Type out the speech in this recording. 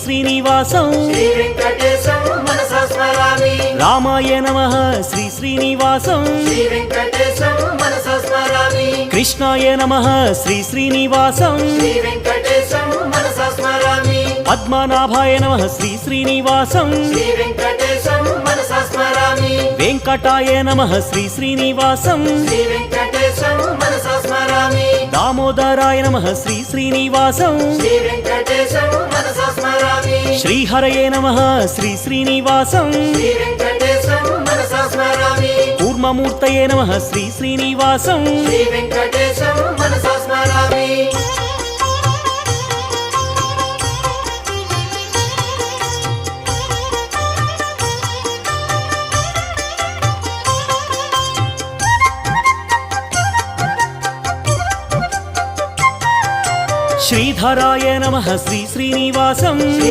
శ్రీనివాసం శ్రీ వెంకటేశం మనసా స్మరామి రామాయ నమః శ్రీ శ్రీనివాసం శ్రీ వెంకటేశం మనసా స్మరామి కృష్ణాయ నమః శ్రీ శ్రీనివాసం శ్రీ వెంకటేశం మనసా స్మరామి పద్మనాభాయ నమః శ్రీ శ్రీనివాసం శ్రీ వెంకటేశం మనసా స్మరామి వెంకటాయ నమః శ్రీ శ్రీనివాసం శ్రీ వెంకటేశం మనసా స్మరామి దామోదరాయ నమః శ్రీ శ్రీనివాసం శ్రీ వెంకటేశం మనసా స్మరామి శ్రీహరయే నమః శ్రీ శ్రీనివాసం శ్రీ వెంకటేశం మనసా స్మరామి కూర్మమూర్తయే నమః శ్రీ శ్రీనివాసం శ్రీ వెంకటేశం మనసా స్మరామి శ్రీధరాయ నమః శ్రీ శ్రీనివాసం శ్రీ